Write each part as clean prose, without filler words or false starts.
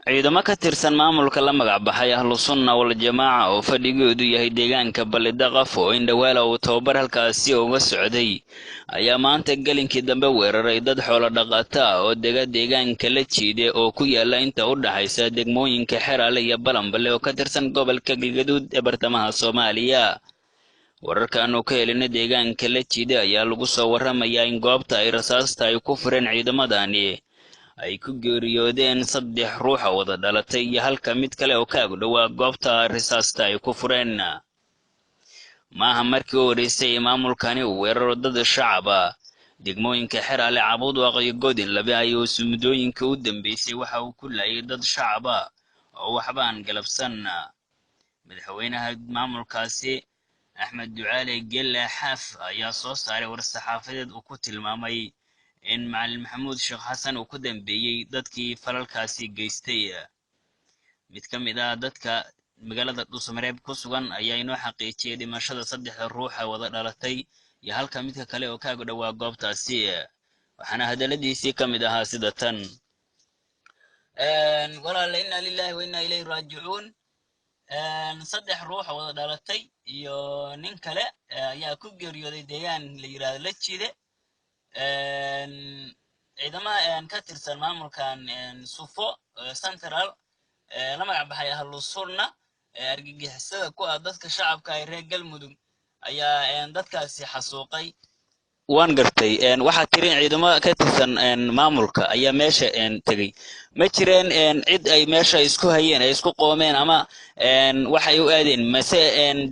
ciidamo ka tirsan maamulka la magac baxay ahlu sunna wal jamaaca oo fadhigoodu yahay deegaanka Balidaqaf oo indhawaala uu tababar halkaasi uga socday ayaa maanta gelinkii dambe weeraray dad xoolo dhaqato ah oo deegaanka la jiiday oo ku yaala inta u dhaxaysa degmooyinka Xeraale iyo Balanbale oo ka tirsan gobolka Galgaduud ee bartamaha Soomaaliya. Wararkan oo ka helina deegaanka la jiiday ayaa lagu soo waramayaa in goobta ay rasaasta ay ku fureen ciidamadani ay ku geeriyoodeen 3 ruux oo wada dhalatay iyo halka mid kale oo ka agdhowaa goobta rasaasta ay ku fureen. maaha markii uu horeysay maamulkani uu weeraro dad shacab ah degmooyinka Xeraale, Cabudwaaq iyo Godinlabe ayuu sumdooyinka u dambeysay waxa uu ku laayay dad shacab ah oo waxba aan galabsan. madaxweynaha maamulkaasi Axmed Ducaale Gelle Xaaf ayaa soo saaray war-saxaafadeed uu ku tilmaamay in Macalin Maxamuud Sheekh Xasan uu ku dambeeyay dadkii falalkaasi geystay. mid ka mid ah dadka magaalada Dhuusamareeb ku sugan ayaa inoo xaqiijiyay dhimashada 3 ruux oo wada dhalatay iyo halka midka kale oo ka agdhowaa goobtaasi. waxaana hadaladiisii ka mid ahaa sida tan: walaalayaal, inna lillahi wa inna ilayhi raajicuun. 3 ruux oo wada dhalatay iyo nin kale ayaa ku geeriyooday deegaan la yiraahdo la jiide. ciidamada ka tirsan maamulkan Sufo Central la magac baxay ahlu sunna argagixisada ku ah dadka shacabka ay reer Galmudug ayaa dadkaasi xasuuqay. waan gartay waxaa tirin ciidamo ka tirsan maamulka ayaa meesha tagay. ma jireen cid ay meesha isku hayeen ay isku qoomeen ama waxay u aadeen mase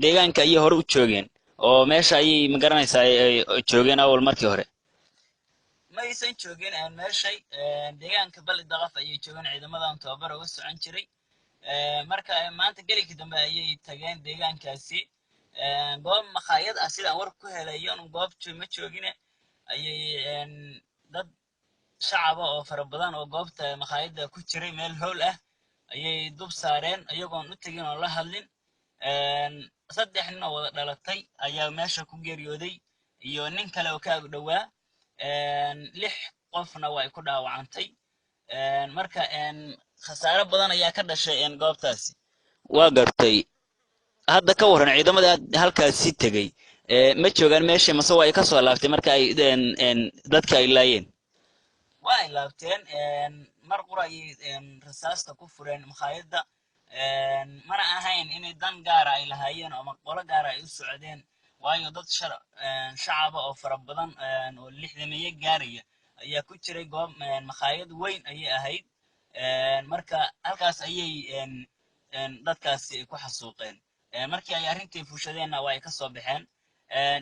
deegaanka ay hore u joogeen oo meesha ay magaranaysaa ay joogeen awal markii hore? ma aysan joogin meeshay deegaanka Balidaqaf ayay joogeen ciidamadan tababar uga socon jiray. marka maanta gelinkii dambe ayay tageen deegaankaasi goob maqaayad ah sidaan war ku helayo goob ma joogine ayay dad shacab oo fara badan oo goobta maqaayadda ku jiray meel howl ah ayay dub saareen iyagoon u tagin oo la hadlin. 3 nin oo wada dhalatay ayaa meesha ku geeriyooday iyo nin kale oo ka agdhowaa. 6 qofna way ku dhaawacantay. marka khasaare badan ayaa ka dhashay goobtaasi. waa gartay. hadda ka waran ciidamada halkaasi tagay ma joogaan meesha mase way ka soo laaftay marka ay dadka ay laayeen? waa ay laabteen. mar quray rasaasta ku fureen maqaayadda. mana ahayn inay dan gaar ah ay lahaayeen ama qolo gaar ah ay u socdeen, waayo dad shacab oo fara badan oo 60 gaaraya ayaa ku jiray goob maqaayad weyn ayay ahayd. marka halkaas ayay dadkaasi ku xasuuqeen. markii ay arrintii fushadeenna waa ay ka soo baxeen.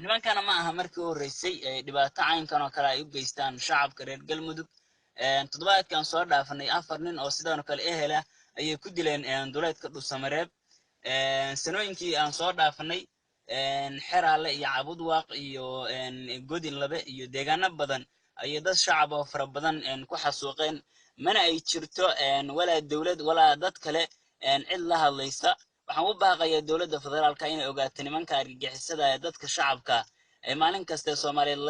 nimankana ma aha markii u horeysay dhibaato caynkan oo kale ay u geystaan shacabka reer Galmudug. toddobaadkan soo dhaafanay 4 nin oo sidoo kale ehela ayay ku dileen duleedka Dhuusamareeb. sanooyinkii aan soo dhaafanay Xeraale iyo Cabudwaaq iyo Godinlabe iyo deegaano badan ayay dad shacab oo fara badan ku xasuuqeen. mana ay jirto walaa dawlad walaa dad kale cid la hadlaysa. waxaan u baaqayaa dawladda federaalka inay ogaato nimanka argagixisada ee dadka shacabka ee maalin kasta Soomaaliyeed